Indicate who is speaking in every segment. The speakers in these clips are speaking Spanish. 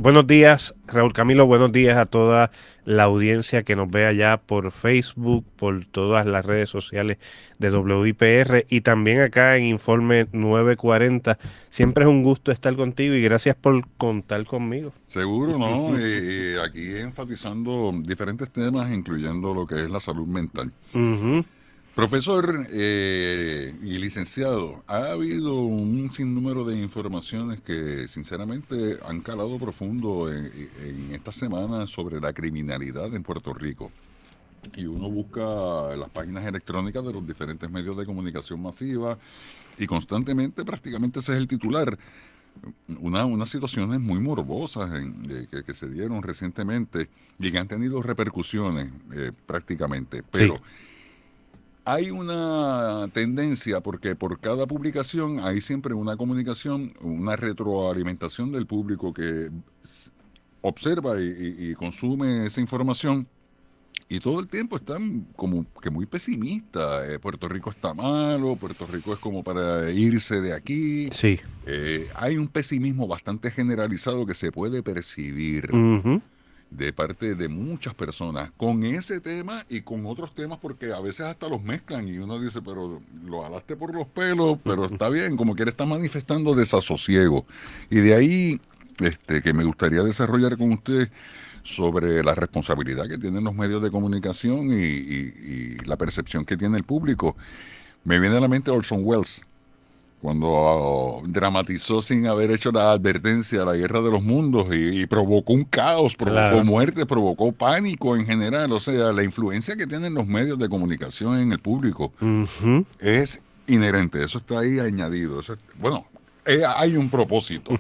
Speaker 1: Buenos días, Raúl Camilo, buenos días a toda la audiencia que nos ve allá por Facebook, por todas las redes sociales de WIPR y también acá en Informe 940. Siempre es un gusto estar contigo y gracias por contar conmigo.
Speaker 2: Seguro, ¿no? Y aquí enfatizando diferentes temas, incluyendo lo que es la salud mental.
Speaker 1: Ujú.
Speaker 2: Profesor y licenciado, ha habido un sinnúmero de informaciones que sinceramente han calado profundo en esta semana sobre la criminalidad en Puerto Rico. Y uno busca las páginas electrónicas de los diferentes medios de comunicación masiva y constantemente, prácticamente ese es el titular, unas situaciones muy morbosas que se dieron recientemente y que han tenido repercusiones prácticamente.
Speaker 1: Sí,
Speaker 2: Pero hay una tendencia porque por cada publicación hay siempre una comunicación, una retroalimentación del público que observa y consume esa información. Y todo el tiempo están como que muy pesimistas. Puerto Rico está malo, Puerto Rico es como para irse de aquí.
Speaker 1: sí.
Speaker 2: Hay un pesimismo bastante generalizado que se puede percibir
Speaker 1: Ujú.
Speaker 2: de parte de muchas personas con ese tema y con otros temas porque a veces hasta los mezclan y uno dice, pero lo alaste por los pelos, pero está bien, como quiera está manifestando desasosiego. Y de ahí que me gustaría desarrollar con usted sobre la responsabilidad que tienen los medios de comunicación y la percepción que tiene el público. Me viene a la mente Orson Welles, cuando dramatizó sin haber hecho la advertencia a la guerra de los mundos y provocó un caos, provocó
Speaker 1: Claro.
Speaker 2: muerte, provocó pánico en general. O sea, la influencia que tienen los medios de comunicación en el público
Speaker 1: Ujú.
Speaker 2: es inherente, eso está ahí añadido. Bueno, hay un propósito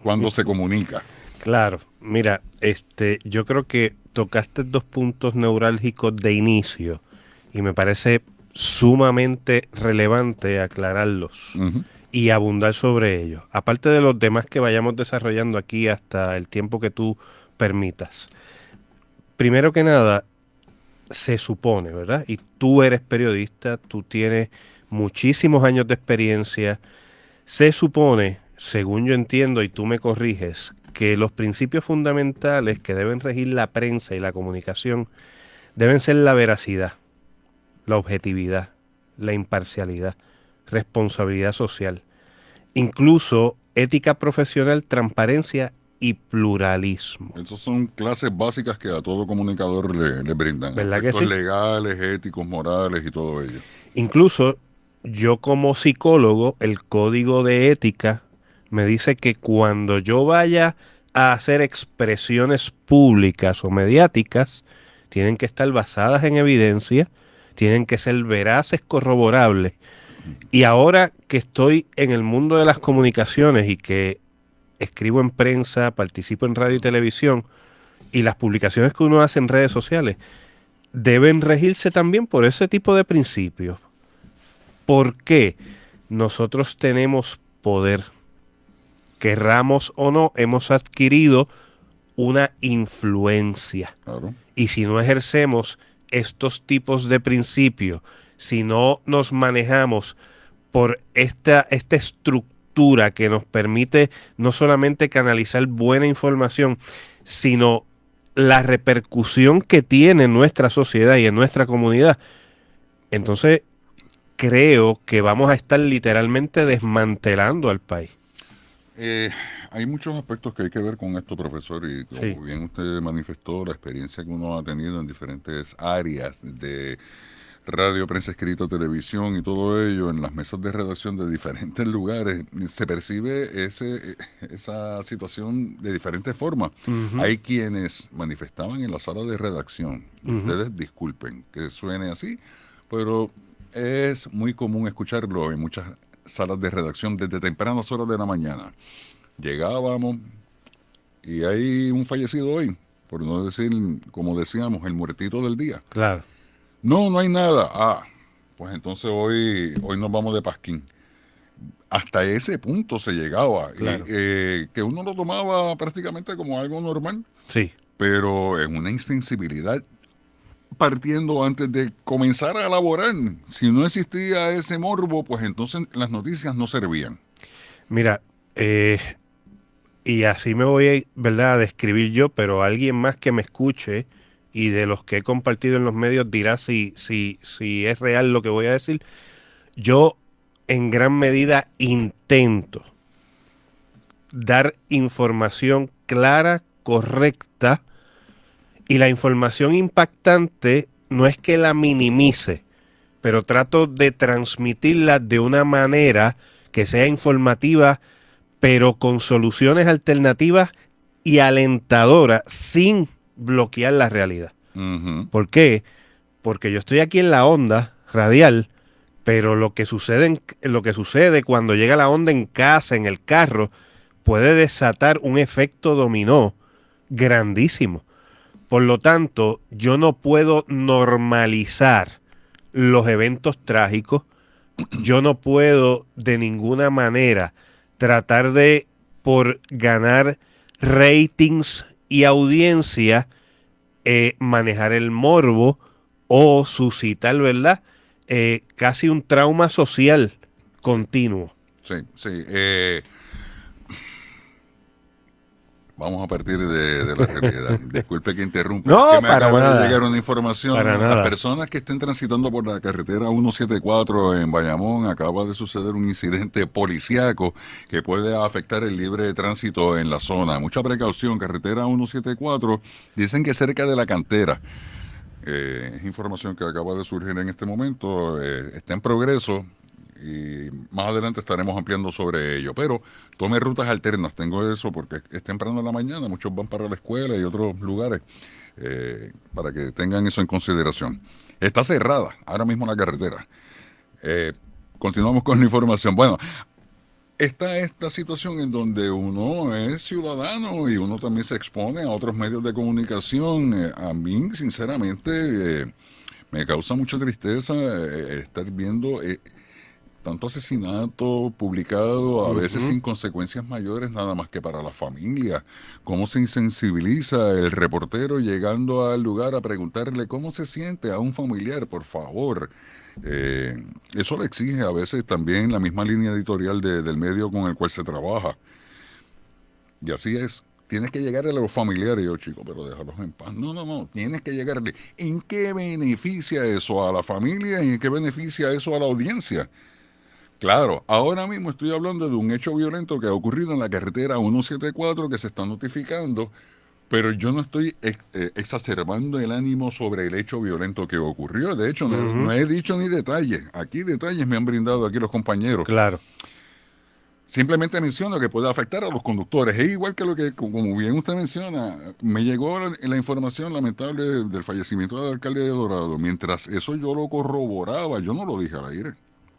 Speaker 2: cuando se comunica.
Speaker 1: Claro. Mira, yo creo que tocaste dos puntos neurálgicos de inicio y me parece sumamente relevante aclararlos
Speaker 2: Ujú.
Speaker 1: y abundar sobre ellos. Aparte de los demás que vayamos desarrollando aquí hasta el tiempo que tú permitas. Primero que nada, se supone, ¿verdad? Y tú eres periodista, tú tienes muchísimos años de experiencia. Se supone, según yo entiendo y tú me corriges, que los principios fundamentales que deben regir la prensa y la comunicación deben ser la veracidad, la objetividad, la imparcialidad, responsabilidad social, incluso ética profesional, transparencia y pluralismo.
Speaker 2: Esas son clases básicas que a todo comunicador le brindan,
Speaker 1: ¿Verdad que
Speaker 2: aspectos
Speaker 1: sí?
Speaker 2: legales, éticos, morales y todo ello.
Speaker 1: Incluso yo como psicólogo, el código de ética me dice que cuando yo vaya a hacer expresiones públicas o mediáticas, tienen que estar basadas en evidencia, tienen que ser veraces, corroborables. Y ahora que estoy en el mundo de las comunicaciones y que escribo en prensa, participo en radio y televisión, y las publicaciones que uno hace en redes sociales deben regirse también por ese tipo de principios. ¿Por qué? Nosotros tenemos poder, querramos o no, hemos adquirido una influencia.
Speaker 2: Claro.
Speaker 1: Y si no ejercemos estos tipos de principios, si no nos manejamos por esta estructura que nos permite no solamente canalizar buena información, sino la repercusión que tiene en nuestra sociedad y en nuestra comunidad, entonces creo que vamos a estar literalmente desmantelando al país.
Speaker 2: Eh, Hay muchos aspectos que hay que ver con esto, profesor, y
Speaker 1: Sí.
Speaker 2: como bien usted manifestó, la experiencia que uno ha tenido en diferentes áreas de radio, prensa escrita, televisión y todo ello, en las mesas de redacción de diferentes lugares, se percibe esa situación de diferentes formas.
Speaker 1: Ujú.
Speaker 2: Hay quienes manifestaban en la sala de redacción, y
Speaker 1: Ujú.
Speaker 2: ustedes disculpen que suene así, pero es muy común escucharlo en muchas salas de redacción desde tempranas horas de la mañana. Llegábamos y hay un fallecido hoy, por no decir, como decíamos, el muertito del día.
Speaker 1: Claro,
Speaker 2: No, no hay nada. Ah, pues entonces hoy nos vamos de pasquín. Hasta ese punto se llegaba, y,
Speaker 1: claro.
Speaker 2: que uno lo tomaba prácticamente como algo normal,
Speaker 1: Sí.
Speaker 2: pero en una insensibilidad partiendo antes de comenzar a elaborar. Si no existía ese morbo, pues entonces las noticias no servían.
Speaker 1: Mira, eh, y así me voy, ¿verdad?, a describir yo, pero alguien más que me escuche y de los que he compartido en los medios dirá si es real lo que voy a decir. Yo en gran medida intento dar información clara, correcta, y la información impactante no es que la minimice, pero trato de transmitirla de una manera que sea informativa, pero con soluciones alternativas y alentadoras, sin bloquear la realidad.
Speaker 2: Ujú.
Speaker 1: ¿Por qué? Porque yo estoy aquí en la onda radial, pero lo que sucede cuando llega la onda en casa, en el carro, puede desatar un efecto dominó grandísimo. Por lo tanto, yo no puedo normalizar los eventos trágicos. Yo no puedo de ninguna manera tratar de, por ganar ratings y audiencia, manejar el morbo o suscitar, ¿verdad? Casi un trauma social continuo.
Speaker 2: Sí, sí. Vamos a partir de la realidad. Disculpe que interrumpa, es que
Speaker 1: No,
Speaker 2: me
Speaker 1: para
Speaker 2: acaba de llegar
Speaker 1: nada,
Speaker 2: una
Speaker 1: para
Speaker 2: información. Las
Speaker 1: nada.
Speaker 2: personas que estén transitando por la carretera 174 en Bayamón, acaba de suceder un incidente policíaco que puede afectar el libre tránsito en la zona. Mucha precaución, carretera 174, dicen que cerca de la cantera. Es información que acaba de surgir en este momento, está en progreso y más adelante estaremos ampliando sobre ello. Pero tome rutas alternas, tengo eso porque es temprano en la mañana, muchos van para la escuela y otros lugares, para que tengan eso en consideración. Está cerrada ahora mismo la carretera. Eh, Continuamos con la información. Bueno, está esta situación en donde uno es ciudadano y uno también se expone a otros medios de comunicación. A mí, sinceramente, me causa mucha tristeza estar viendo tanto asesinato publicado, a veces
Speaker 1: Ujú.
Speaker 2: sin consecuencias mayores, nada más que para la familia. Cómo se insensibiliza el reportero llegando al lugar a preguntarle cómo se siente a un familiar, por favor. Eso le exige a veces también la misma línea editorial del medio con el cual se trabaja. Y así es. Tienes que llegarle a los familiares, yo chico, pero déjalos en paz. No, no, no. Tienes que llegarle. ¿En qué beneficia eso a la familia y en qué beneficia eso a la audiencia? Claro, ahora mismo estoy hablando de un hecho violento que ha ocurrido en la carretera 174 que se está notificando, pero yo no estoy exacerbando el ánimo sobre el hecho violento que ocurrió. De hecho, no
Speaker 1: Ujú.
Speaker 2: he dicho ni detalles. Aquí detalles me han brindado aquí los compañeros.
Speaker 1: Claro.
Speaker 2: Simplemente menciono que puede afectar a los conductores. Es igual que lo que, como bien usted menciona, me llegó la información lamentable del fallecimiento del alcalde de Dorado. Mientras eso yo lo corroboraba, yo no lo dije al aire.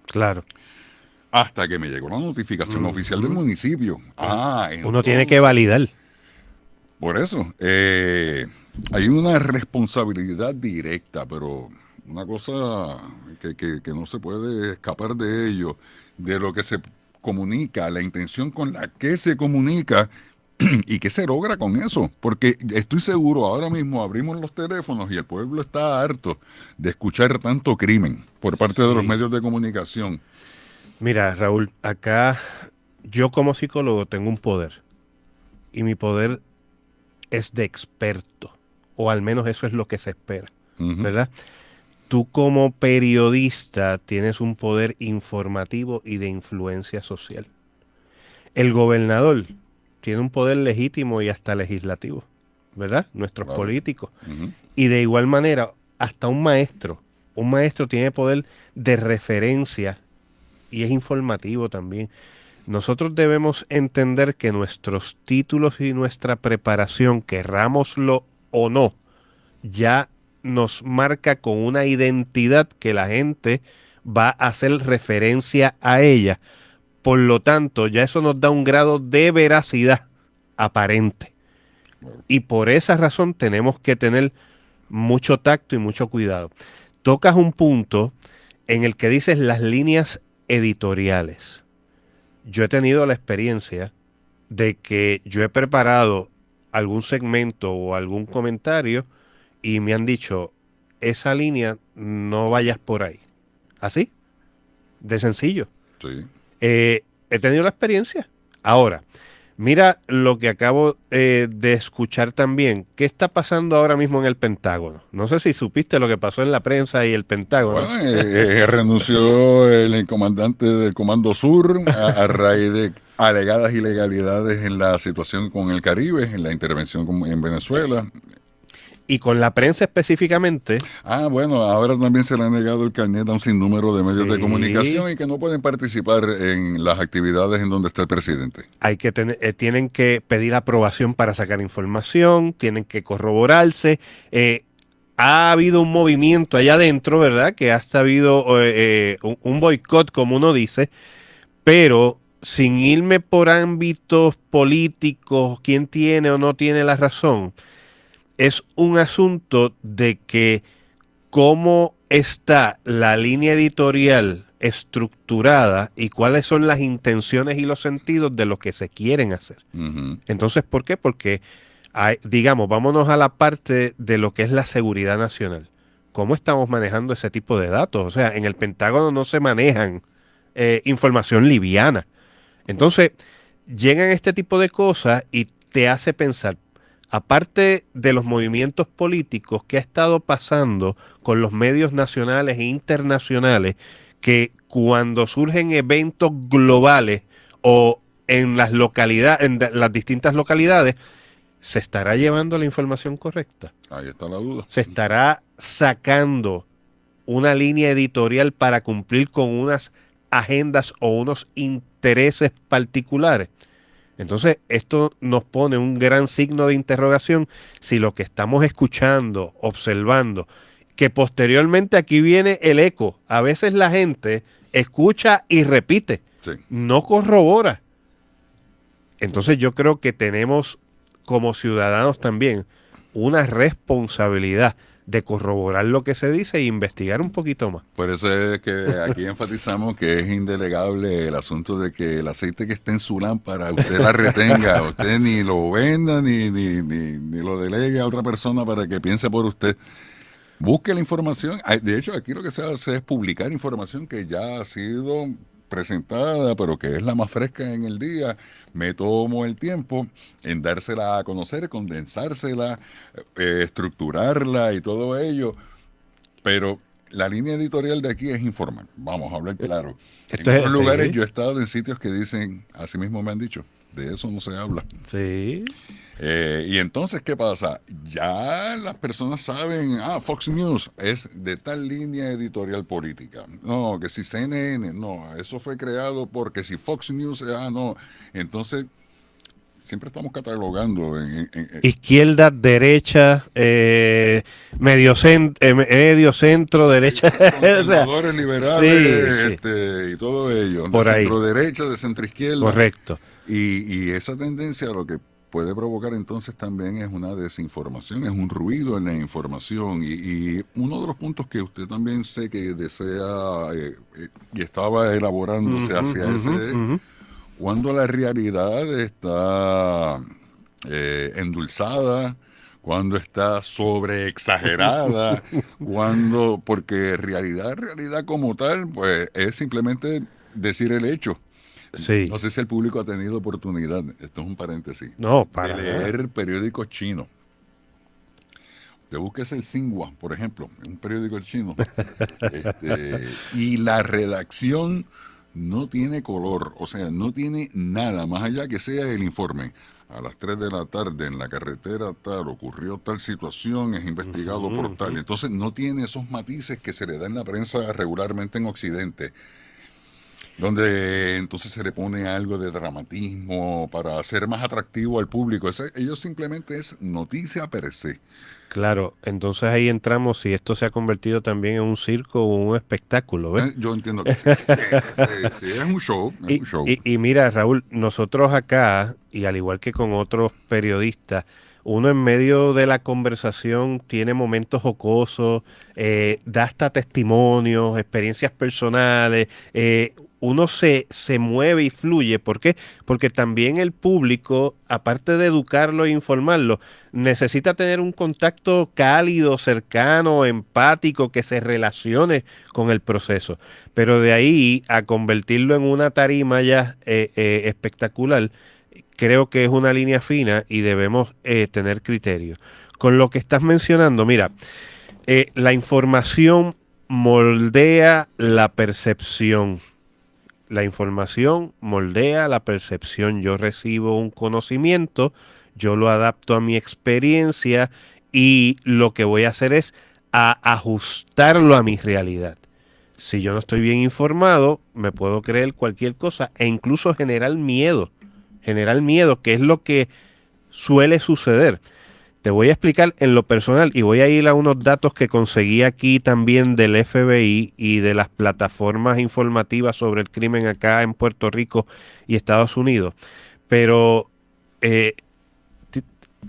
Speaker 1: Claro.
Speaker 2: Hasta que me llegó la notificación oficial del
Speaker 1: Ujú.
Speaker 2: municipio. Ah,
Speaker 1: Uno tiene que
Speaker 2: entonces,
Speaker 1: validar.
Speaker 2: por eso, hay una responsabilidad directa, pero una cosa que no se puede escapar de ello, de lo que se comunica, la intención con la que se comunica y qué se logra con eso. Porque estoy seguro, ahora mismo abrimos los teléfonos y el pueblo está harto de escuchar tanto crimen por parte de los
Speaker 1: Sí.
Speaker 2: medios de comunicación.
Speaker 1: Mira, Raúl, acá yo como psicólogo tengo un poder y mi poder es de experto, o al menos eso es lo que se espera,
Speaker 2: Ujú.
Speaker 1: ¿verdad? Tú como periodista tienes un poder informativo y de influencia social. El gobernador tiene un poder legítimo y hasta legislativo, ¿verdad? Nuestros
Speaker 2: Claro.
Speaker 1: políticos.
Speaker 2: Ujú.
Speaker 1: Y de igual manera, hasta un maestro tiene poder de referencia y es informativo también. Nosotros debemos entender que nuestros títulos y nuestra preparación, querrámoslo o no, ya nos marca con una identidad que la gente va a hacer referencia a ella. Por lo tanto, ya eso nos da un grado de veracidad aparente.
Speaker 2: Claro.
Speaker 1: Y por esa razón tenemos que tener mucho tacto y mucho cuidado. Tocas un punto en el que dices las líneas editoriales. Yo he tenido la experiencia de que yo he preparado algún segmento o algún comentario y me han dicho, esa línea no vayas por ahí. Así, de sencillo.
Speaker 2: Sí.
Speaker 1: He tenido la experiencia. Ahora, Mira lo que acabo de escuchar también. ¿Qué está pasando ahora mismo en el Pentágono? No sé si supiste lo que pasó en la prensa y el Pentágono.
Speaker 2: Bueno, renunció el comandante del Comando Sur a raíz de alegadas ilegalidades en la situación con el Caribe, en la intervención en Venezuela.
Speaker 1: Y con la prensa específicamente,
Speaker 2: Bueno, ahora también se le ha negado el carnet a un sinnúmero de medios de
Speaker 1: sí,
Speaker 2: comunicación y que no pueden participar en las actividades en donde está el presidente.
Speaker 1: tienen que pedir aprobación para sacar información, tienen que corroborarse. Ha habido un movimiento allá adentro, ¿verdad? Que hasta ha habido un boicot, como uno dice, pero sin irme por ámbitos políticos, quién tiene o no tiene la razón, es un asunto de que cómo está la línea editorial estructurada y cuáles son las intenciones y los sentidos de lo que se quieren hacer.
Speaker 2: Ujú.
Speaker 1: Entonces, ¿por qué? Porque, digamos, vámonos a la parte de lo que es la seguridad nacional. ¿Cómo estamos manejando ese tipo de datos? O sea, en el Pentágono no se manejan información liviana. Entonces, llegan este tipo de cosas y te hace pensar, aparte de los movimientos políticos, ¿qué ha estado pasando con los medios nacionales e internacionales que cuando surgen eventos globales o en las localidades, las distintas localidades, se estará llevando la información correcta?
Speaker 2: Ahí está la duda.
Speaker 1: ¿Se estará sacando una línea editorial para cumplir con unas agendas o unos intereses particulares? Entonces, esto nos pone un gran signo de interrogación si lo que estamos escuchando, observando, que posteriormente aquí viene el eco. A veces la gente escucha y repite,
Speaker 2: Sí.
Speaker 1: no corrobora. Entonces yo creo que tenemos como ciudadanos también una responsabilidad de corroborar lo que se dice e investigar un poquito más.
Speaker 2: Por eso es que aquí enfatizamos que es indelegable el asunto de que el aceite que esté en su lámpara, usted la retenga, usted ni lo venda ni lo delegue a otra persona para que piense por usted. Busque la información. De hecho, aquí lo que se hace es publicar información que ya ha sido presentada, pero que es la más fresca en el día. Me tomo el tiempo en dársela a conocer, condensársela, estructurarla y todo ello. Pero la línea editorial de aquí es informar. Vamos a hablar claro. En
Speaker 1: Esto
Speaker 2: otros
Speaker 1: es,
Speaker 2: lugares
Speaker 1: sí,
Speaker 2: yo he estado en sitios que dicen, así mismo me han dicho, de eso no se habla.
Speaker 1: sí,
Speaker 2: Y entonces, ¿qué pasa? Ya las personas saben, Fox News es de tal línea editorial política. No, que si CNN, no, eso fue creado porque si Fox News, no. Entonces, siempre estamos catalogando
Speaker 1: izquierda, derecha, medio centro, derecha, o sea,
Speaker 2: conservadores,
Speaker 1: sí,
Speaker 2: liberales,
Speaker 1: sí,
Speaker 2: y todo ello, de
Speaker 1: por ahí,
Speaker 2: centro derecha, de centro izquierda.
Speaker 1: correcto.
Speaker 2: Y esa tendencia lo que puede provocar entonces también es una desinformación, es un ruido en la información. Y uno de los puntos que usted también sé que desea y estaba elaborándose
Speaker 1: Ujú,
Speaker 2: hacia
Speaker 1: ujú,
Speaker 2: ese,
Speaker 1: ujú.
Speaker 2: cuando la realidad está endulzada, cuando está sobreexagerada, porque realidad como tal, pues es simplemente decir el hecho.
Speaker 1: Sí,
Speaker 2: No sé si el público ha tenido oportunidad, esto es un paréntesis,
Speaker 1: no,
Speaker 2: de
Speaker 1: para nada.
Speaker 2: leer periódicos chinos. Te busques el Xinhua, por ejemplo, un periódico chino, y la redacción no tiene color, o sea, no tiene nada, más allá que sea el informe. A las 3 de la tarde en la carretera tal, ocurrió tal situación, es
Speaker 1: Ujú,
Speaker 2: investigado por tal.
Speaker 1: ujú.
Speaker 2: Entonces no tiene esos matices que se le da en la prensa regularmente en Occidente, donde entonces se le pone algo de dramatismo para hacer más atractivo al público. Ellos simplemente es noticia per se.
Speaker 1: Claro, entonces ahí entramos si esto se ha convertido también en un circo o un espectáculo, ¿ves?
Speaker 2: Yo entiendo que sí. Sí, sí, sí, es un show, es un show.
Speaker 1: Y mira, Raúl, nosotros acá, y al igual que con otros periodistas, uno en medio de la conversación tiene momentos jocosos, da hasta testimonios, experiencias personales, uno se mueve y fluye. ¿Por qué? Porque también el público, aparte de educarlo e informarlo, necesita tener un contacto cálido, cercano, empático, que se relacione con el proceso. Pero de ahí a convertirlo en una tarima ya espectacular, creo que es una línea fina y debemos tener criterio. Con lo que estás mencionando, mira, la información moldea la percepción. La información moldea la percepción. Yo recibo un conocimiento, yo lo adapto a mi experiencia y lo que voy a hacer es ajustarlo a mi realidad. Si yo no estoy bien informado, me puedo creer cualquier cosa e incluso generar miedo, que es lo que suele suceder. Te voy a explicar en lo personal y voy a ir a unos datos que conseguí aquí también del FBI y de las plataformas informativas sobre el crimen acá en Puerto Rico y Estados Unidos. Pero eh,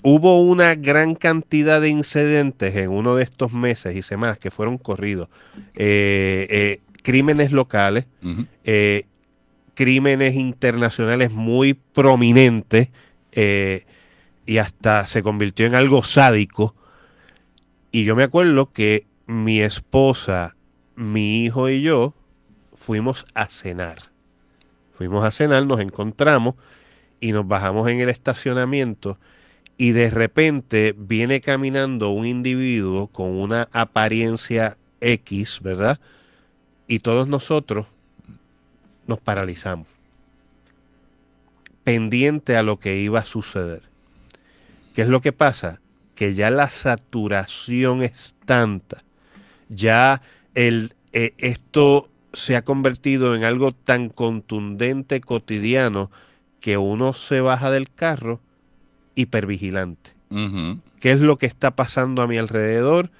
Speaker 1: hubo una gran cantidad de incidentes en uno de estos meses y semanas que fueron corridos. Crímenes locales,
Speaker 2: Ujú.
Speaker 1: crímenes internacionales muy prominentes, y hasta se convirtió en algo sádico. Y yo me acuerdo que mi esposa, mi hijo y yo fuimos a cenar. Fuimos a cenar, nos encontramos y nos bajamos en el estacionamiento y de repente viene caminando un individuo con una apariencia X, ¿verdad? Y todos nosotros nos paralizamos, pendiente a lo que iba a suceder. ¿Qué es lo que pasa? Que ya la saturación es tanta, ya esto se ha convertido en algo tan contundente, cotidiano, que uno se baja del carro hipervigilante.
Speaker 2: Ujú.
Speaker 1: ¿Qué es lo que está pasando a mi alrededor?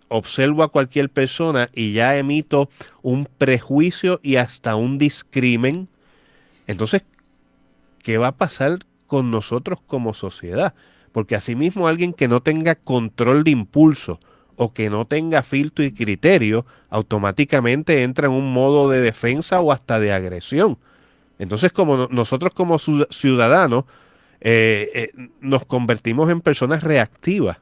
Speaker 1: Observo a cualquier persona y ya emito un prejuicio y hasta un discrimen. Entonces, ¿qué va a pasar con nosotros como sociedad? Porque asimismo alguien que no tenga control de impulso o que no tenga filtro y criterio, automáticamente entra en un modo de defensa o hasta de agresión. Entonces, como nosotros como ciudadanos nos convertimos en personas reactivas.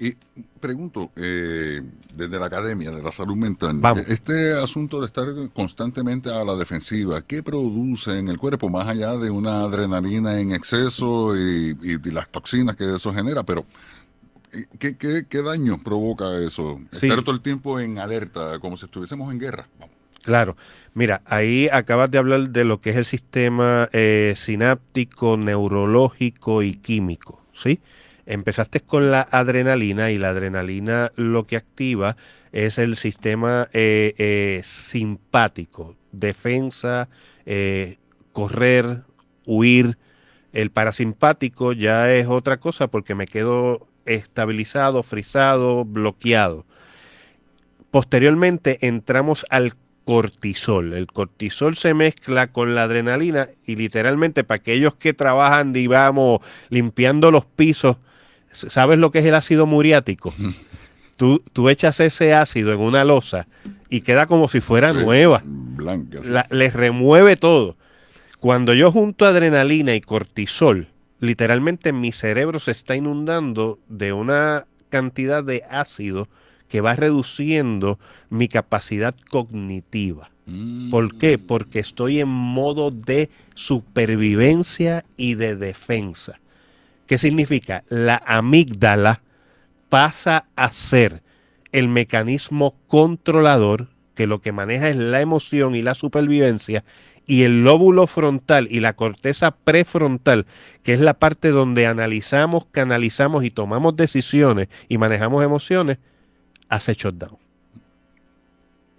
Speaker 2: Y pregunto, desde la academia de la salud mental,
Speaker 1: Vamos,
Speaker 2: este asunto de estar constantemente a la defensiva, ¿qué produce en el cuerpo más allá de una adrenalina en exceso y las toxinas que eso genera? Pero, ¿qué daño provoca eso? Estar
Speaker 1: sí,
Speaker 2: todo el tiempo en alerta, como si estuviésemos en guerra. Vamos.
Speaker 1: claro. Mira, ahí acabas de hablar de lo que es el sistema sináptico, neurológico y químico, ¿sí? Empezaste con la adrenalina y la adrenalina lo que activa es el sistema simpático, defensa, correr, huir. El parasimpático ya es otra cosa porque me quedo estabilizado, frisado, bloqueado. Posteriormente entramos al cortisol. El cortisol se mezcla con la adrenalina y literalmente para aquellos que trabajan, digamos, limpiando los pisos, ¿sabes lo que es el ácido muriático? Tú echas ese ácido en una losa y queda como si fuera
Speaker 2: Sí,
Speaker 1: nueva.
Speaker 2: blanca, sí.
Speaker 1: Les remueve todo. Cuando yo junto adrenalina y cortisol, literalmente mi cerebro se está inundando de una cantidad de ácido que va reduciendo mi capacidad cognitiva. ¿Por qué?
Speaker 2: Mm.
Speaker 1: Porque estoy en modo de supervivencia y de defensa. ¿Qué significa? La amígdala pasa a ser el mecanismo controlador que lo que maneja es la emoción y la supervivencia, y el lóbulo frontal y la corteza prefrontal, que es la parte donde analizamos, canalizamos y tomamos decisiones y manejamos emociones, hace shutdown.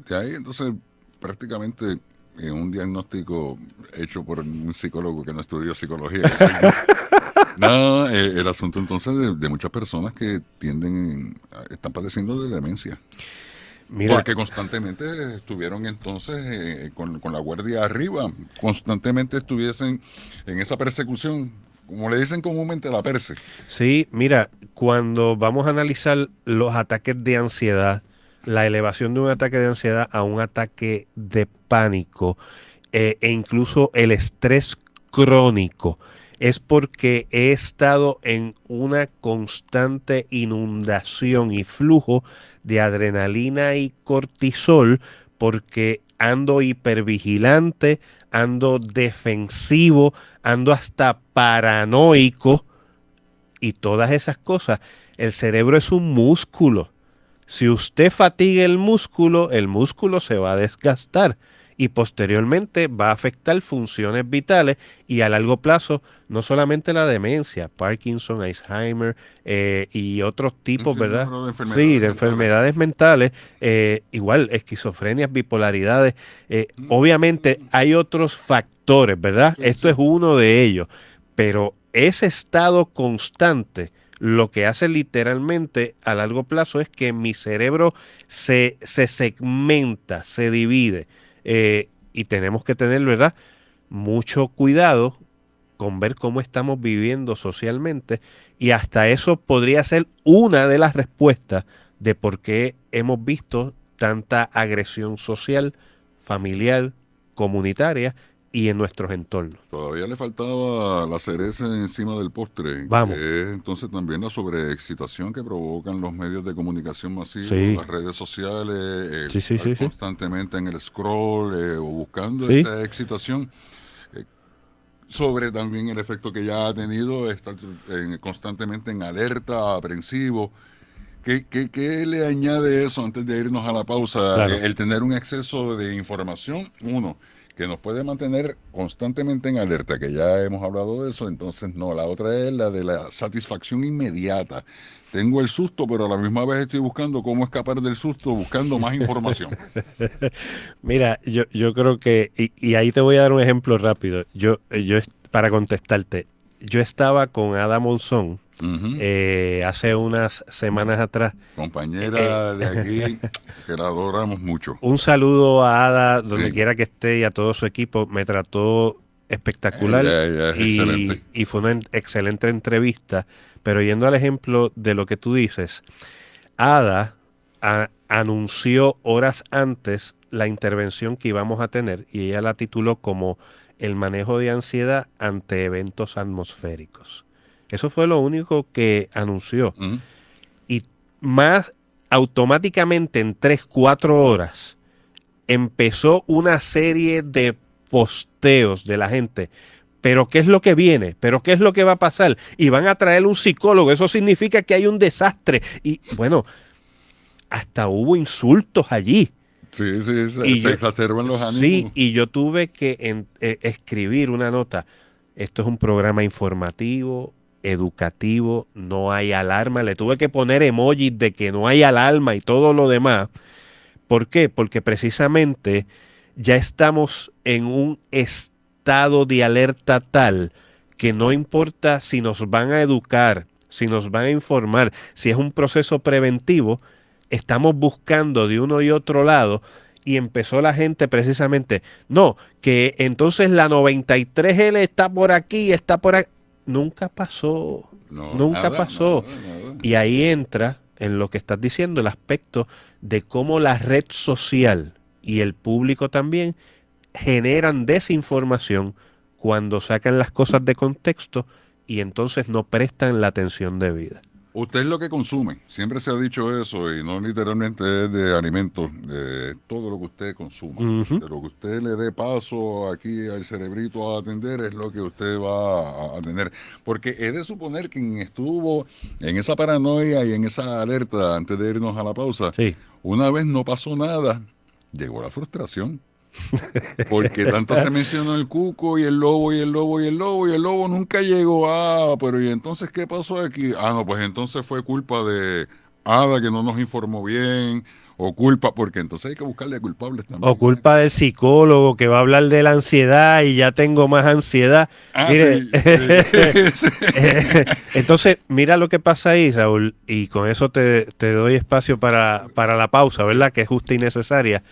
Speaker 2: Que hay entonces prácticamente un diagnóstico hecho por un psicólogo que no estudió psicología, que soy yo. No, el asunto entonces de muchas personas que están padeciendo de demencia.
Speaker 1: Mira,
Speaker 2: Porque constantemente estuvieron entonces con la guardia arriba, constantemente estuviesen en esa persecución, como le dicen comúnmente, la perse.
Speaker 1: sí, mira, cuando vamos a analizar los ataques de ansiedad, la elevación de un ataque de ansiedad a un ataque de pánico, e incluso el estrés crónico, es porque he estado en una constante inundación y flujo de adrenalina y cortisol, porque ando hipervigilante, ando defensivo, ando hasta paranoico y todas esas cosas. El cerebro es un músculo. Si usted fatiga el músculo se va a desgastar y posteriormente va a afectar funciones vitales y a largo plazo no solamente la demencia, Parkinson, Alzheimer y otros
Speaker 2: Un
Speaker 1: tipos, ¿verdad?
Speaker 2: sinnúmero de
Speaker 1: Sí,
Speaker 2: enfermedades
Speaker 1: de
Speaker 2: mentales.
Speaker 1: enfermedades mentales, igual esquizofrenias, bipolaridades. Obviamente
Speaker 2: Mm,
Speaker 1: hay otros factores, ¿verdad?
Speaker 2: sí,
Speaker 1: Esto es
Speaker 2: sí.
Speaker 1: uno de ellos, pero ese estado constante lo que hace literalmente a largo plazo es que mi cerebro se segmenta, se divide. Y tenemos que tener, ¿verdad? Mucho cuidado con ver cómo estamos viviendo socialmente. Y hasta eso podría ser una de las respuestas de por qué hemos visto tanta agresión social, familiar, comunitaria y en nuestros entornos.
Speaker 2: Todavía le faltaba la cereza encima del postre,
Speaker 1: Vamos,
Speaker 2: que es entonces también la sobreexcitación que provocan los medios de comunicación masivos,
Speaker 1: sí,
Speaker 2: las redes sociales, el
Speaker 1: sí, sí,
Speaker 2: estar
Speaker 1: sí, sí,
Speaker 2: constantemente en el scroll o buscando
Speaker 1: sí.
Speaker 2: esa excitación, eh, sobre también el efecto que ya ha tenido, estar constantemente en alerta, aprensivo. ¿Qué le añade eso antes de irnos a la pausa?
Speaker 1: Claro.
Speaker 2: El tener un exceso de información, uno, que nos puede mantener constantemente en alerta, que ya hemos hablado de eso, entonces no, la otra es la de la satisfacción inmediata. Tengo el susto, pero a la misma vez estoy buscando cómo escapar del susto, buscando más información.
Speaker 1: Mira, yo creo que, y ahí te voy a dar un ejemplo rápido. Para contestarte, yo estaba con Ada Monzón
Speaker 2: Ujú.
Speaker 1: hace unas semanas atrás. Eh,
Speaker 2: Compañera de aquí, que la adoramos mucho.
Speaker 1: un saludo a Ada, donde
Speaker 2: Sí,
Speaker 1: quiera que esté, y a todo su equipo. Me trató espectacular
Speaker 2: ella es excelente.
Speaker 1: y fue una excelente entrevista. Pero yendo al ejemplo de lo que tú dices, Ada anunció horas antes la intervención que íbamos a tener y ella la tituló como el manejo de ansiedad ante eventos atmosféricos. Eso fue lo único que anunció.
Speaker 2: Ujú.
Speaker 1: Y más automáticamente en 3 4 horas empezó una serie de posteos de la gente. Pero ¿qué es lo que viene? ¿Pero qué es lo que va a pasar? Y van a traer un psicólogo. Eso significa que hay un desastre. Y bueno, hasta hubo insultos allí.
Speaker 2: Sí, sí,
Speaker 1: Y
Speaker 2: se
Speaker 1: yo,
Speaker 2: exacerban los
Speaker 1: sí,
Speaker 2: ánimos.
Speaker 1: y yo tuve que escribir una nota. Esto es un programa informativo, educativo, no hay alarma. Le tuve que poner emojis de que no hay alarma y todo lo demás. ¿Por qué? Porque precisamente ya estamos en un estado de alerta tal que no importa si nos van a educar, si nos van a informar, si es un proceso preventivo, estamos buscando de uno y otro lado y empezó la gente precisamente, no, que entonces la 93L está por aquí, está por aquí. Nunca pasó,
Speaker 2: No,
Speaker 1: nunca
Speaker 2: nada,
Speaker 1: pasó.
Speaker 2: nada, nada.
Speaker 1: Y ahí entra en lo que estás diciendo el aspecto de cómo la red social y el público también generan desinformación cuando sacan las cosas de contexto y entonces no prestan la atención debida.
Speaker 2: Usted es lo que consume. Siempre se ha dicho eso y no literalmente es de alimentos, de todo lo que usted consuma.
Speaker 1: Ujú.
Speaker 2: De lo que usted le dé paso aquí al cerebrito a atender es lo que usted va a tener. Porque he de suponer que quien estuvo en esa paranoia y en esa alerta antes de irnos a la pausa,
Speaker 1: Sí.
Speaker 2: una vez no pasó nada, llegó la frustración. Porque tanto se mencionó el cuco y el lobo y el lobo y el lobo y el lobo nunca llegó. Ah, pero ¿y entonces qué pasó aquí? Ah, no, pues entonces fue culpa de Ada que no nos informó bien o culpa, porque entonces hay que buscarle culpables
Speaker 1: O
Speaker 2: también. ¿Eh?
Speaker 1: culpa del psicólogo que va a hablar de la ansiedad y ya tengo más ansiedad.
Speaker 2: Ah,
Speaker 1: Mire,
Speaker 2: sí, sí, sí, sí.
Speaker 1: entonces mira lo que pasa ahí, Raúl, y con eso te doy espacio para la pausa,
Speaker 2: Sí.
Speaker 1: ¿verdad? Que es justa y necesaria.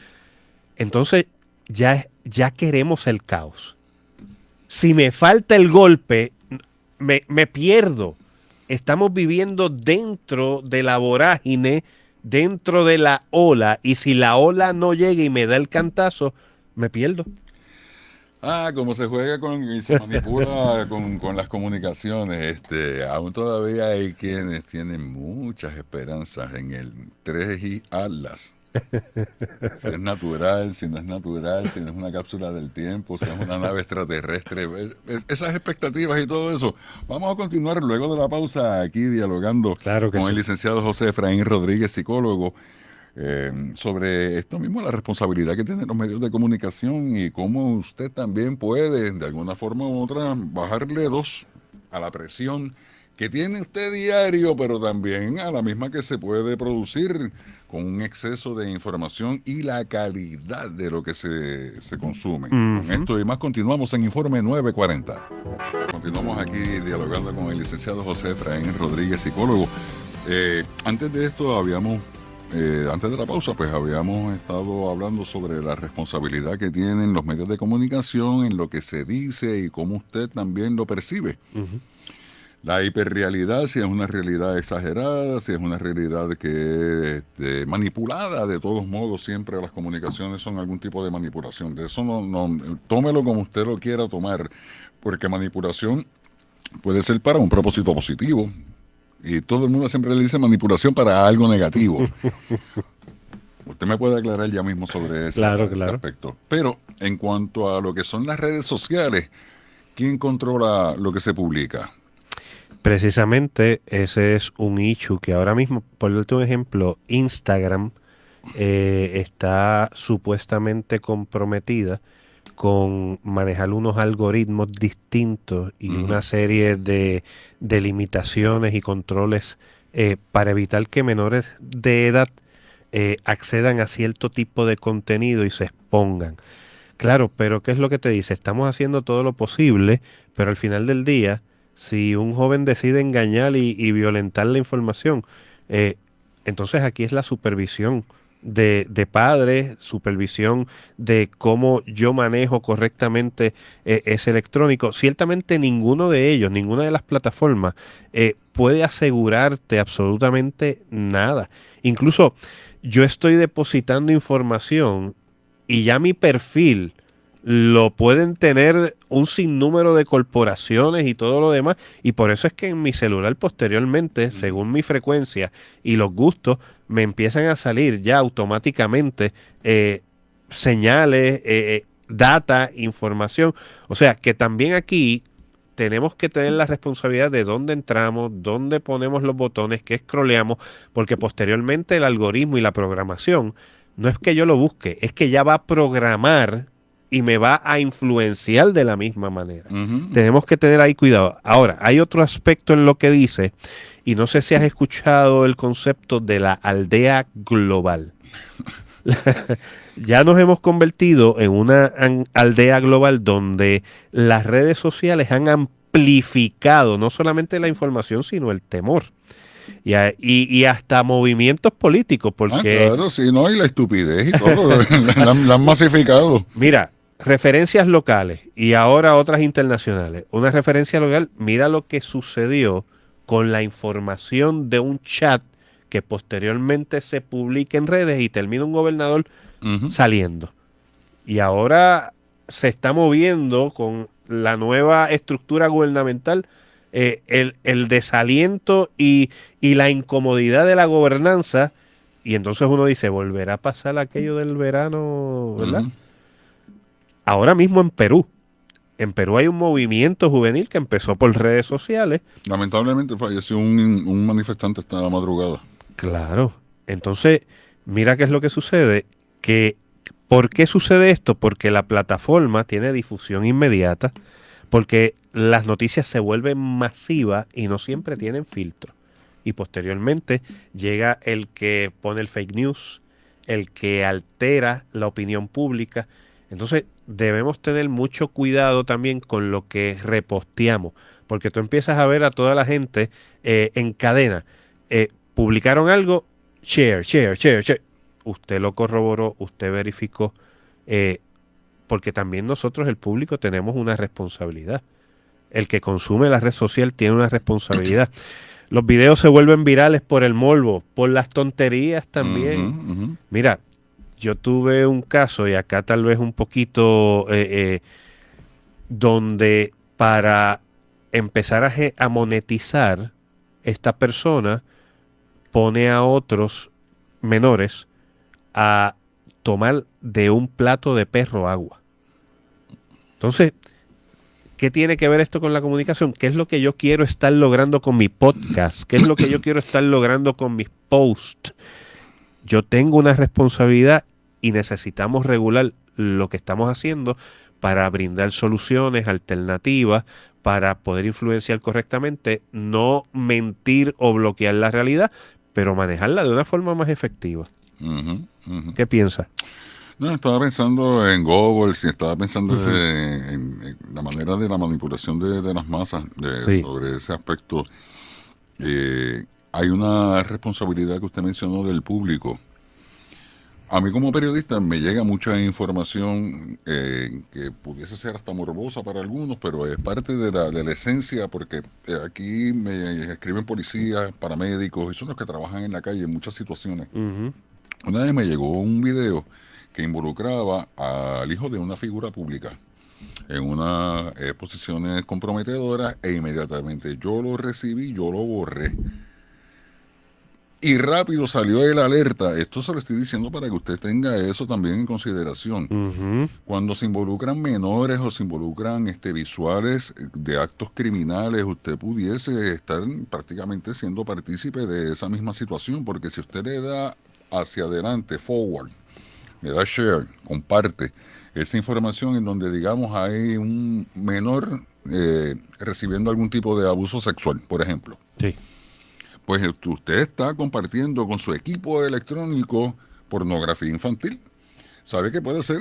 Speaker 1: Entonces ya queremos el caos. Si me falta el golpe, me pierdo. Estamos viviendo dentro de la vorágine, dentro de la ola, y si la ola no llega y me da el cantazo, me pierdo.
Speaker 2: Ah, como se juega con y se manipula con las comunicaciones, aún todavía hay quienes tienen muchas esperanzas en el 3 y Atlas. Si es natural, si no es natural, si no es una cápsula del tiempo, si es una nave extraterrestre, esas expectativas y todo eso. Vamos a continuar luego de la pausa aquí dialogando
Speaker 1: Claro que
Speaker 2: con el
Speaker 1: sí.
Speaker 2: licenciado José Efraín Rodríguez, psicólogo, sobre esto mismo, la responsabilidad que tienen los medios de comunicación y cómo usted también puede, de alguna forma u otra, bajarle dos a la presión que tiene usted diario, pero también a la misma que se puede producir con un exceso de información y la calidad de lo que se consume. Con
Speaker 1: Ujú.
Speaker 2: esto y más continuamos en Informe 940. Continuamos aquí dialogando con el licenciado José Efraín Rodríguez, psicólogo. Antes de esto antes de la pausa, pues habíamos estado hablando sobre la responsabilidad que tienen los medios de comunicación en lo que se dice y cómo usted también lo percibe.
Speaker 1: Ujú.
Speaker 2: La hiperrealidad, si es una realidad exagerada, si es una realidad que manipulada, de todos modos, siempre las comunicaciones son algún tipo de manipulación. De eso tómelo como usted lo quiera tomar, porque manipulación puede ser para un propósito positivo. Y todo el mundo siempre le dice manipulación para algo negativo. Usted me puede aclarar ya mismo sobre
Speaker 1: Claro,
Speaker 2: ese
Speaker 1: claro.
Speaker 2: aspecto. Pero en cuanto a lo que son las redes sociales, ¿quién controla lo que se publica?
Speaker 1: Precisamente ese es un issue que ahora mismo, por darte un ejemplo, Instagram está supuestamente comprometida con manejar unos algoritmos distintos y
Speaker 2: Ujú.
Speaker 1: una serie de limitaciones y controles para evitar que menores de edad accedan a cierto tipo de contenido y se expongan. Claro, pero ¿qué es lo que te dice? Estamos haciendo todo lo posible, pero al final del día, si un joven decide engañar y violentar la información, eh, entonces aquí es la supervisión de padres, supervisión de cómo yo manejo correctamente ese electrónico. Ciertamente ninguno de ellos, ninguna de las plataformas puede asegurarte absolutamente nada. Incluso yo estoy depositando información y ya mi perfil lo pueden tener un sinnúmero de corporaciones y todo lo demás. Y por eso es que en mi celular posteriormente, según mi frecuencia y los gustos, me empiezan a salir ya automáticamente señales, data, información. O sea que también aquí tenemos que tener la responsabilidad de dónde entramos, dónde ponemos los botones, qué scrolleamos, porque posteriormente el algoritmo y la programación no es que yo lo busque, es que ya va a programar y me va a influenciar de la misma manera.
Speaker 2: Ujú.
Speaker 1: Tenemos que tener ahí cuidado. Ahora, hay otro aspecto en lo que dice, y no sé si has escuchado el concepto de la aldea global. Ya nos hemos convertido en una aldea global donde las redes sociales han amplificado no solamente la información, sino el temor. Y hasta movimientos políticos,
Speaker 2: Ah,
Speaker 1: porque
Speaker 2: claro, sí, no, y la estupidez y todo, la han masificado.
Speaker 1: mira, referencias locales y ahora otras internacionales. Una referencia local, mira lo que sucedió con la información de un chat que posteriormente se publica en redes y termina un gobernador
Speaker 2: Ujú.
Speaker 1: saliendo. Y ahora se está moviendo con la nueva estructura gubernamental el desaliento y la incomodidad de la gobernanza. Y entonces uno dice, ¿volverá a pasar aquello del verano, verdad?
Speaker 2: Ujú.
Speaker 1: Ahora mismo en Perú. En Perú hay un movimiento juvenil que empezó por redes sociales.
Speaker 2: Lamentablemente falleció un manifestante esta madrugada.
Speaker 1: Claro. Entonces, mira qué es lo que sucede. Que, ¿por qué sucede esto? Porque la plataforma tiene difusión inmediata, porque las noticias se vuelven masivas y no siempre tienen filtro. Y posteriormente llega el que pone el fake news, el que altera la opinión pública. Entonces debemos tener mucho cuidado también con lo que reposteamos, porque tú empiezas a ver a toda la gente en cadena. Publicaron algo, share, share, share, share. Usted lo corroboró, usted verificó, eh, porque también nosotros, el público, tenemos una responsabilidad. El que consume la red social tiene una responsabilidad. Los videos se vuelven virales por el morbo, por las tonterías
Speaker 2: Ujú,
Speaker 1: también.
Speaker 2: ujú.
Speaker 1: Mira, yo tuve un caso, y acá tal vez un poquito, donde para empezar a monetizar, esta persona pone a otros menores a tomar de un plato de perro agua. Entonces, ¿qué tiene que ver esto con la comunicación? ¿Qué es lo que yo quiero estar logrando con mi podcast? ¿Qué es lo que yo quiero estar logrando con mis posts? Yo tengo una responsabilidad y necesitamos regular lo que estamos haciendo para brindar soluciones alternativas, para poder influenciar correctamente, no mentir o bloquear la realidad, pero manejarla de una forma más efectiva. ¿Qué piensas?
Speaker 2: No, estaba pensando en Goebbels y estaba pensando en la manera de la manipulación de las masas
Speaker 1: Sí.
Speaker 2: sobre ese aspecto. Hay una responsabilidad que usted mencionó del público. A mí como periodista me llega mucha información que pudiese ser hasta morbosa para algunos, pero es parte de la esencia, porque aquí me escriben policías, paramédicos, y son los que trabajan en la calle en muchas situaciones. Una vez me llegó un video que involucraba al hijo de una figura pública en unas posiciones comprometedoras, e inmediatamente yo lo recibí, yo lo borré. Y rápido salió el alerta. Esto se lo estoy diciendo para que usted tenga eso también en consideración. Cuando se involucran menores o se involucran visuales de actos criminales, usted pudiese estar prácticamente siendo partícipe de esa misma situación, porque si usted le da hacia adelante, forward, le da share, comparte esa información en donde, digamos, hay un menor recibiendo algún tipo de abuso sexual, por ejemplo.
Speaker 1: Sí.
Speaker 2: Pues usted está compartiendo con su equipo electrónico pornografía infantil. Sabe que puede ser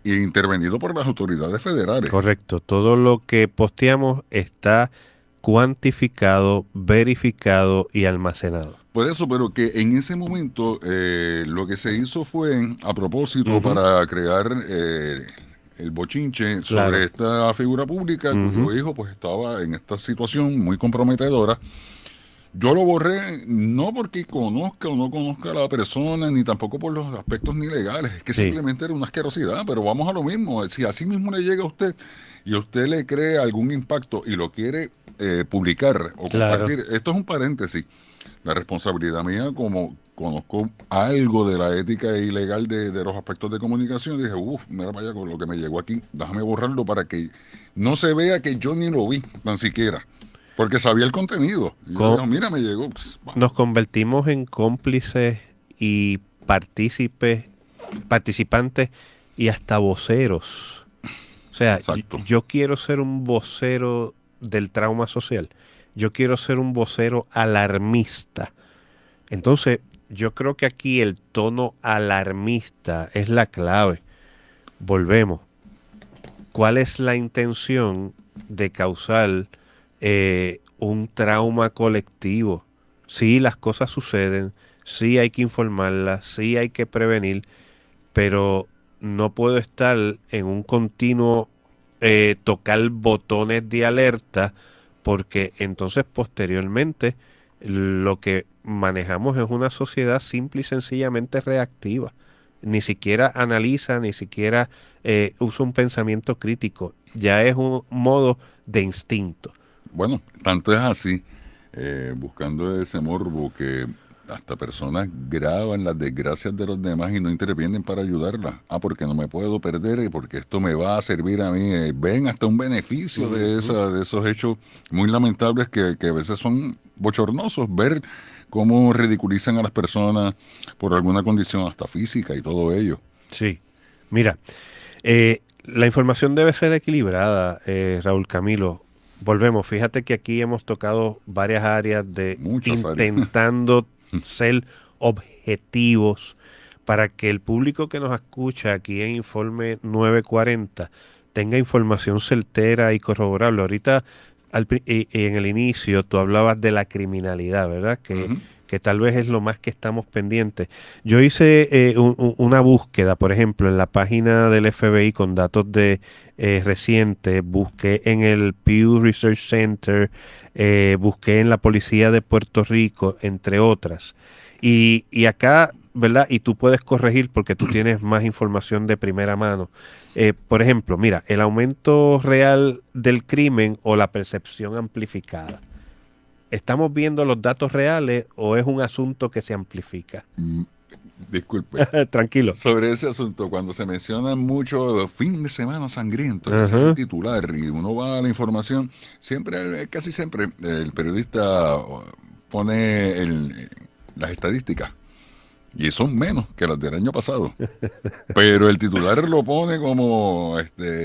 Speaker 2: intervenido por las autoridades federales.
Speaker 1: Correcto. Todo lo que posteamos está cuantificado, verificado y almacenado.
Speaker 2: Por eso, pero que en ese momento lo que se hizo fue, a propósito, para crear el bochinche sobre esta figura pública, cuyo hijo pues estaba en esta situación muy comprometedora. Yo lo borré no porque conozca o no conozca a la persona, ni tampoco por los aspectos ni legales, es que simplemente era una asquerosidad, pero vamos a lo mismo. Si así mismo le llega a usted y a usted le crea algún impacto y lo quiere publicar o compartir, esto es un paréntesis. La responsabilidad mía, como conozco algo de la ética ilegal de los aspectos de comunicación, dije, mira para allá con lo que me llegó aquí, déjame borrarlo para que no se vea que yo ni lo vi, tan siquiera. Porque sabía el contenido. Y yo digo, mira, me llegó.
Speaker 1: Nos convertimos en cómplices y participantes y hasta voceros. O sea, yo quiero ser un vocero del trauma social. Yo quiero ser un vocero alarmista. Entonces, yo creo que aquí el tono alarmista es la clave. Volvemos. ¿Cuál es la intención de causar un trauma colectivo? Sí, las cosas suceden, sí hay que informarlas, sí hay que prevenir, pero no puedo estar en un continuo tocar botones de alerta, porque entonces posteriormente lo que manejamos es una sociedad simple y sencillamente reactiva. Ni siquiera analiza, ni siquiera usa un pensamiento crítico. Ya es un modo de instinto.
Speaker 2: Bueno, tanto es así, buscando ese morbo, que hasta personas graban las desgracias de los demás y no intervienen para ayudarlas. Porque no me puedo perder y porque esto me va a servir a mí. Ven hasta un beneficio de esos hechos muy lamentables que a veces son bochornosos. Ver cómo ridiculizan a las personas por alguna condición hasta física y todo ello.
Speaker 1: Sí, mira, la información debe ser equilibrada, Raúl Camilo. Volvemos, fíjate que aquí hemos tocado varias áreas de intentando ser objetivos para que el público que nos escucha aquí en Informe 940 tenga información certera y corroborable. Ahorita en el inicio tú hablabas de la criminalidad, ¿verdad? Que tal vez es lo más que estamos pendientes. Yo hice una búsqueda, por ejemplo, en la página del FBI con datos de recientes, busqué en el Pew Research Center, busqué en la Policía de Puerto Rico, entre otras. Y acá, ¿verdad? Y tú puedes corregir porque tú tienes más información de primera mano. Por ejemplo, mira, el aumento real del crimen o la percepción amplificada. ¿Estamos viendo los datos reales o es un asunto que se amplifica?
Speaker 2: disculpe.
Speaker 1: Tranquilo.
Speaker 2: Sobre ese asunto, cuando se menciona mucho fin de semana sangriento, que ese es el
Speaker 1: Ajá.
Speaker 2: titular, y uno va a la información, casi siempre, el periodista pone las estadísticas, y son menos que las del año pasado. Pero el titular lo pone como,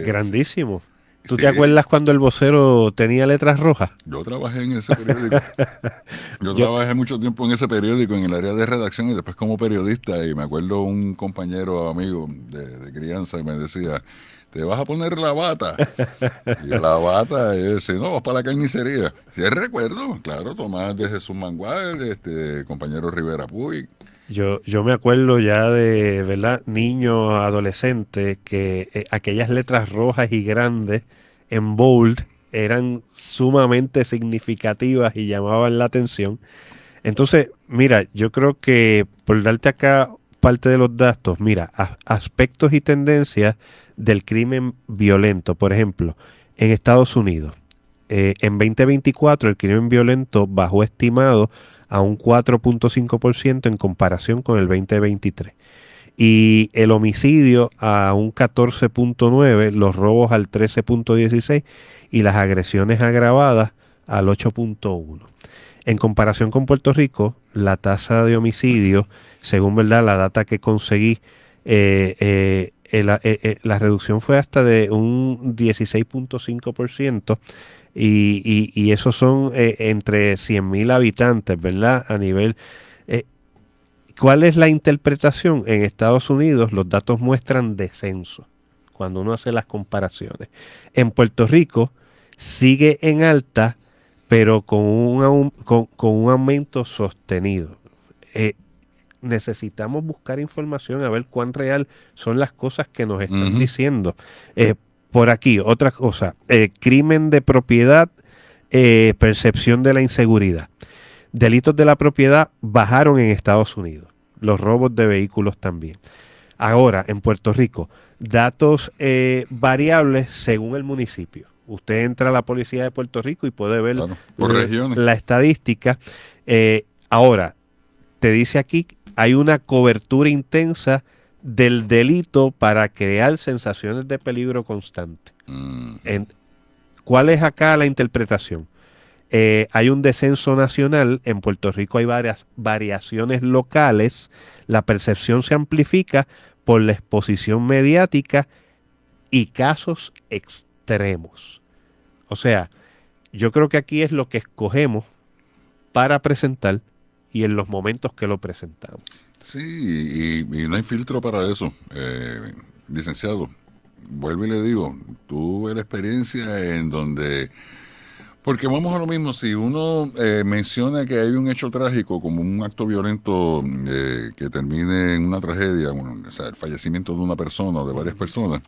Speaker 1: Grandísimo. ¿Tú te
Speaker 2: sí,
Speaker 1: acuerdas cuando el vocero tenía letras rojas?
Speaker 2: yo trabajé en ese periódico. Yo
Speaker 1: Yo,
Speaker 2: trabajé mucho tiempo en ese periódico, en el área de redacción y después como periodista. Y me acuerdo un compañero amigo de crianza que me decía, ¿te vas a poner la bata? Y yo, la bata, y yo decía, no, vas para la carnicería. Sí, recuerdo, claro, Tomás de Jesús Mangual, compañero Rivera Puy.
Speaker 1: yo me acuerdo ya de, ¿verdad? Niño, adolescente, que aquellas letras rojas y grandes en bold eran sumamente significativas y llamaban la atención. Entonces, mira, yo creo que por darte acá parte de los datos, mira, aspectos y tendencias del crimen violento. Por ejemplo, en Estados Unidos, en 2024 el crimen violento bajó estimado a un 4.5% en comparación con el 2023. Y el homicidio a un 14.9, los robos al 13.16 y las agresiones agravadas al 8.1. En comparación con Puerto Rico, la tasa de homicidio, según verdad la data que conseguí, la reducción fue hasta de un 16.5% y esos son entre 100.000 habitantes, ¿verdad? A nivel... eh, ¿Cuál es la interpretación? En Estados Unidos los datos muestran descenso cuando uno hace las comparaciones. En Puerto Rico sigue en alta, pero con un aumento sostenido. Eh, Necesitamos buscar información a ver cuán real son las cosas que nos están
Speaker 2: Ujú.
Speaker 1: diciendo. Por aquí, otra cosa, crimen de propiedad, percepción de la inseguridad. Delitos de la propiedad bajaron en Estados Unidos, los robos de vehículos también. Ahora, en Puerto Rico, datos variables según el municipio. Usted entra a la policía de Puerto Rico y puede ver
Speaker 2: Claro, por regiones.
Speaker 1: la estadística. Ahora, te dice aquí, hay una cobertura intensa del delito para crear sensaciones de peligro constante.
Speaker 2: Ujú.
Speaker 1: En- ¿Cuál es acá la interpretación? Hay un descenso nacional, en Puerto Rico hay varias variaciones locales, la percepción se amplifica por la exposición mediática y casos extremos. O sea, yo creo que aquí es lo que escogemos para presentar y en los momentos que lo presentamos.
Speaker 2: Sí, y no hay filtro para eso, licenciado. Vuelvo y le digo, tuve la experiencia en donde, porque vamos a lo mismo, si uno menciona que hay un hecho trágico como un acto violento que termine en una tragedia, bueno, o sea, el fallecimiento de una persona o de varias
Speaker 1: Ujú.
Speaker 2: personas,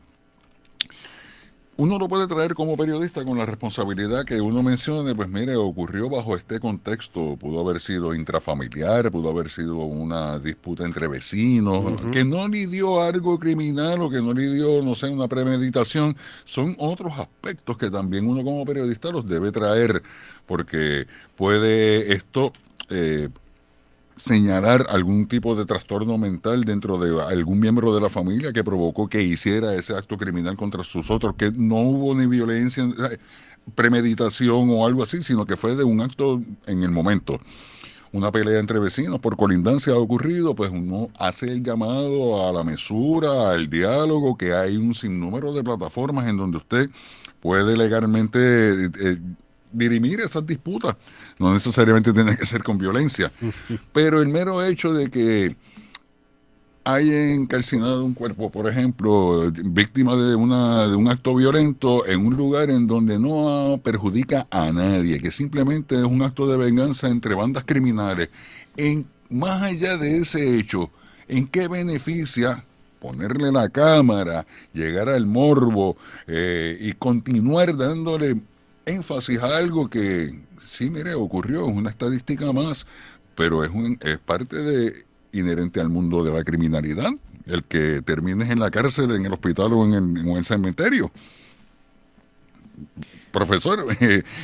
Speaker 2: uno lo puede traer como periodista con la responsabilidad que uno mencione, pues mire, ocurrió bajo este contexto, pudo haber sido intrafamiliar, pudo haber sido una disputa entre vecinos,
Speaker 1: Ujú.
Speaker 2: que no lidió a algo criminal o que no lidió, no sé, una premeditación, son otros aspectos que también uno como periodista los debe traer, porque puede esto... señalar algún tipo de trastorno mental dentro de algún miembro de la familia que provocó que hiciera ese acto criminal contra sus otros, que no hubo ni violencia, premeditación o algo así, sino que fue de un acto en el momento. Una pelea entre vecinos por colindancia ha ocurrido, pues uno hace el llamado a la mesura, al diálogo, que hay un sinnúmero de plataformas en donde usted puede legalmente dirimir esas disputas. No necesariamente tiene que ser con violencia. Pero el mero hecho de que haya encarcinado un cuerpo, por ejemplo, víctima de un acto violento en un lugar en donde no perjudica a nadie, que simplemente es un acto de venganza entre bandas criminales, más allá de ese hecho, ¿en qué beneficia ponerle la cámara, llegar al morbo y continuar dándole énfasis a algo que, sí, mire, ocurrió, es una estadística más, pero es parte de inherente al mundo de la criminalidad, el que termines en la cárcel, en el hospital o en el cementerio. Profesor,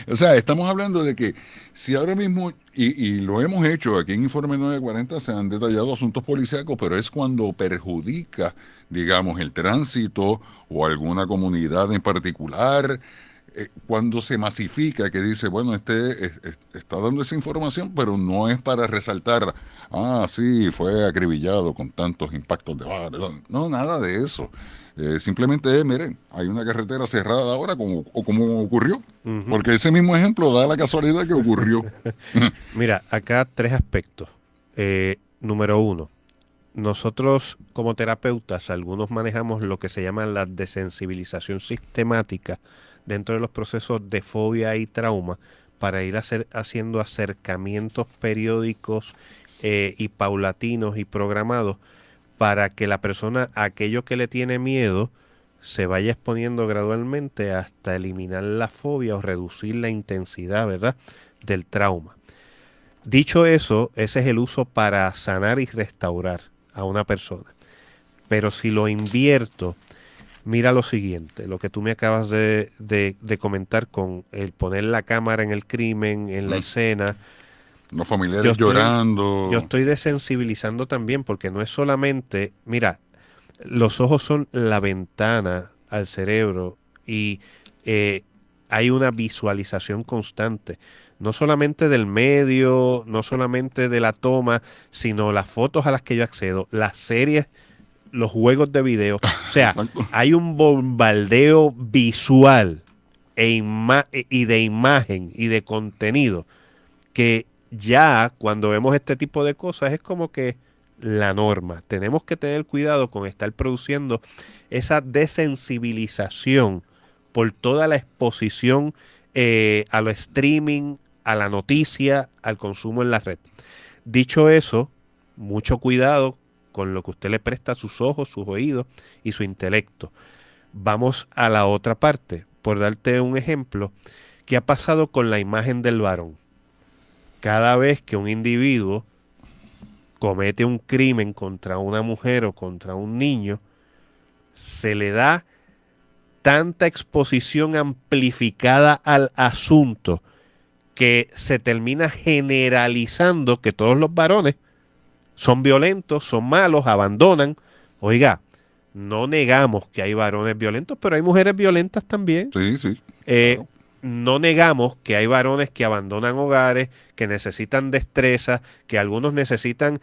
Speaker 2: o sea, estamos hablando de que si ahora mismo, y lo hemos hecho aquí en Informe 940, se han detallado asuntos policíacos, pero es cuando perjudica, digamos, el tránsito o alguna comunidad en particular, cuando se masifica, que dice, bueno, está dando esa información, pero no es para resaltar, sí, fue acribillado con tantos impactos de bala. No, nada de eso. Simplemente, miren, hay una carretera cerrada ahora, como ocurrió.
Speaker 1: Ujú.
Speaker 2: Porque ese mismo ejemplo da la casualidad que ocurrió.
Speaker 1: Mira, acá tres aspectos. Número uno, nosotros como terapeutas, algunos manejamos lo que se llama la desensibilización sistemática dentro de los procesos de fobia y trauma para ir haciendo acercamientos periódicos y paulatinos y programados para que la persona, aquello que le tiene miedo, se vaya exponiendo gradualmente hasta eliminar la fobia o reducir la intensidad, ¿verdad?, del trauma. Dicho eso, ese es el uso para sanar y restaurar a una persona. Pero si lo invierto, mira lo siguiente, lo que tú me acabas de comentar con el poner la cámara en el crimen, en la
Speaker 2: Mm.
Speaker 1: escena.
Speaker 2: Los
Speaker 1: Yo
Speaker 2: familiares
Speaker 1: estoy, yo
Speaker 2: llorando.
Speaker 1: estoy desensibilizando también porque no es solamente, mira, los ojos son la ventana al cerebro y eh, hay una visualización constante, no solamente del medio, no solamente de la toma, sino las fotos a las que yo accedo, las series, los juegos de video. O sea,
Speaker 2: Exacto.
Speaker 1: hay un bombardeo visual y de imagen y de contenido que ya cuando vemos este tipo de cosas es como que la norma. Tenemos que tener cuidado con estar produciendo esa desensibilización por toda la exposición a lo streaming, a la noticia, al consumo en la red. Dicho eso, mucho cuidado con lo que usted le presta a sus ojos, sus oídos y su intelecto. Vamos a la otra parte. Por darte un ejemplo, ¿qué ha pasado con la imagen del varón? Cada vez que un individuo comete un crimen contra una mujer o contra un niño, se le da tanta exposición amplificada al asunto que se termina generalizando que todos los varones son violentos, son malos, abandonan. Oiga, no negamos que hay varones violentos, pero hay mujeres violentas también.
Speaker 2: Sí, sí,
Speaker 1: Eh,
Speaker 2: claro.
Speaker 1: no negamos que hay varones que abandonan hogares, que necesitan destreza, que algunos necesitan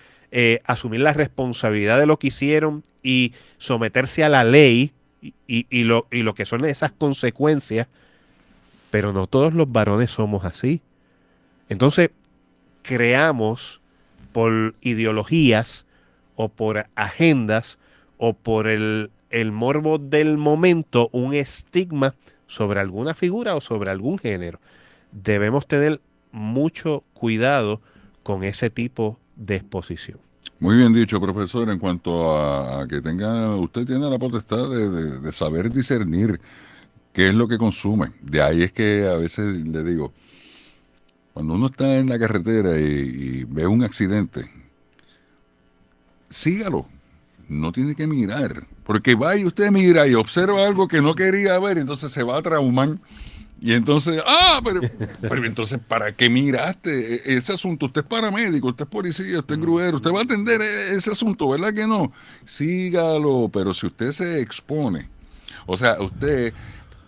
Speaker 1: asumir la responsabilidad de lo que hicieron y someterse a la ley y lo que son esas consecuencias, pero no todos los varones somos así. Entonces, creamos por ideologías o por agendas o por el morbo del momento un estigma sobre alguna figura o sobre algún género. Debemos tener mucho cuidado con ese tipo de exposición.
Speaker 2: Muy bien dicho, profesor, en cuanto a que usted tiene la potestad de saber discernir qué es lo que consume. De ahí es que a veces le digo, cuando uno está en la carretera y ve un accidente, sígalo. No tiene que mirar. Porque va y usted mira y observa algo que no quería ver, entonces se va a traumar. Y entonces, pero entonces, ¿para qué miraste ese asunto? Usted es paramédico, usted es policía, usted es gruero, usted va a atender ese asunto, ¿verdad que no? Sígalo, pero si usted se expone, o sea, usted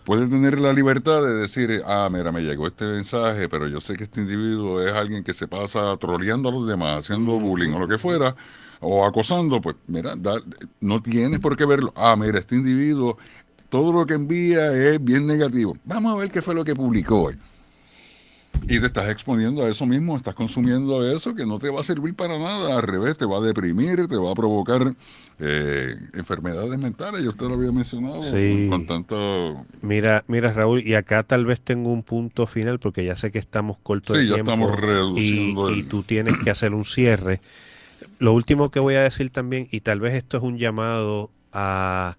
Speaker 2: puede tener la libertad de decir, mira, me llegó este mensaje, pero yo sé que este individuo es alguien que se pasa troleando a los demás, haciendo bullying o lo que fuera, o acosando, pues mira, no tienes por qué verlo. Mira, este individuo, todo lo que envía es bien negativo. Vamos a ver qué fue lo que publicó hoy. Y te estás exponiendo a eso mismo, estás consumiendo eso que no te va a servir para nada, al revés, te va a deprimir, te va a provocar enfermedades mentales, yo usted lo había mencionado con
Speaker 1: Sí,
Speaker 2: tanto...
Speaker 1: mira Raúl, y acá tal vez tengo un punto final porque ya sé que estamos cortos de
Speaker 2: Sí, ya estamos
Speaker 1: tiempo
Speaker 2: reduciendo
Speaker 1: y
Speaker 2: el...
Speaker 1: tú tienes que hacer un cierre. Lo último que voy a decir también, y tal vez esto es un llamado a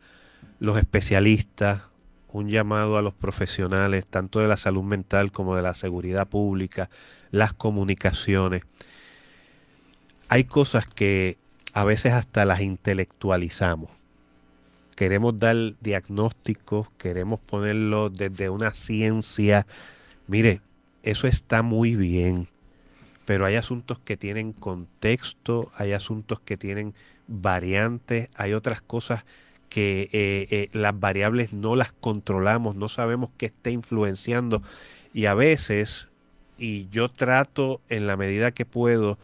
Speaker 1: los especialistas, un llamado a los profesionales, tanto de la salud mental como de la seguridad pública, las comunicaciones. Hay cosas que a veces hasta las intelectualizamos. queremos dar diagnósticos, queremos ponerlo desde una ciencia. Mire, eso está muy bien, pero hay asuntos que tienen contexto, hay asuntos que tienen variantes, hay otras cosas que las variables no las controlamos, no sabemos qué está influenciando y a veces, y yo trato en la medida que puedo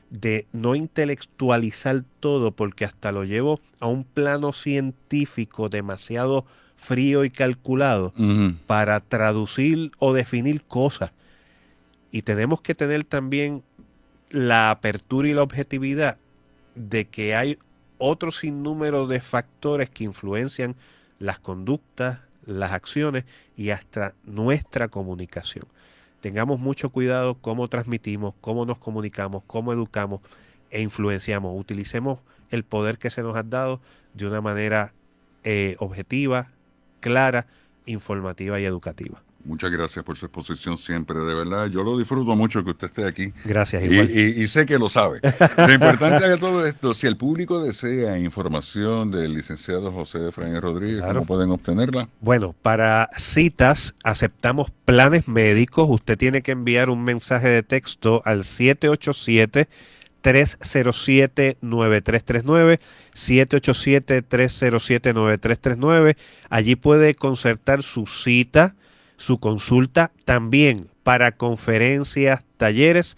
Speaker 1: de no intelectualizar todo porque hasta lo llevo a un plano científico demasiado frío y calculado
Speaker 2: Ujú.
Speaker 1: para traducir o definir cosas. Y tenemos que tener también la apertura y la objetividad de que hay otro sinnúmero de factores que influencian las conductas, las acciones y hasta nuestra comunicación. Tengamos mucho cuidado cómo transmitimos, cómo nos comunicamos, cómo educamos e influenciamos. Utilicemos el poder que se nos ha dado de una manera objetiva, clara, informativa y educativa.
Speaker 2: Muchas gracias por su exposición siempre, de verdad. Yo lo disfruto mucho que usted esté aquí.
Speaker 1: Gracias,
Speaker 2: Y,
Speaker 1: igual.
Speaker 2: y sé que lo sabe. Lo importante de todo esto, si el público desea información del licenciado José Efraín Rodríguez,
Speaker 1: Claro.
Speaker 2: ¿cómo pueden obtenerla?
Speaker 1: Bueno, para citas aceptamos planes médicos. Usted tiene que enviar un mensaje de texto al 787-307-9339, 787-307-9339. Allí puede concertar su cita, su consulta, también para conferencias, talleres,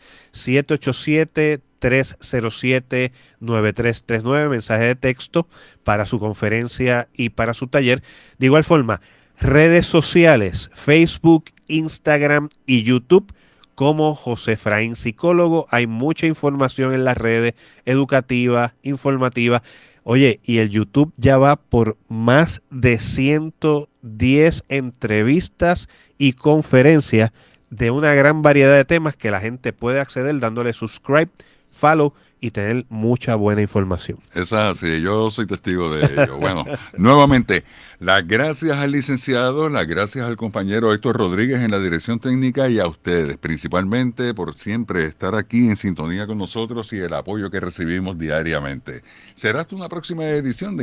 Speaker 1: 787-307-9339, mensaje de texto para su conferencia y para su taller. De igual forma, redes sociales, Facebook, Instagram y YouTube como José Efraín Psicólogo. Hay mucha información en las redes educativas, informativas. Oye, y el YouTube ya va por más de 110 entrevistas y conferencias de una gran variedad de temas que la gente puede acceder dándole subscribe, follow y tener mucha buena información.
Speaker 2: Eso es así, yo soy testigo de ello. Bueno, nuevamente, las gracias al licenciado, las gracias al compañero Héctor Rodríguez en la dirección técnica y a ustedes, principalmente por siempre estar aquí en sintonía con nosotros y el apoyo que recibimos diariamente. Será hasta una próxima edición de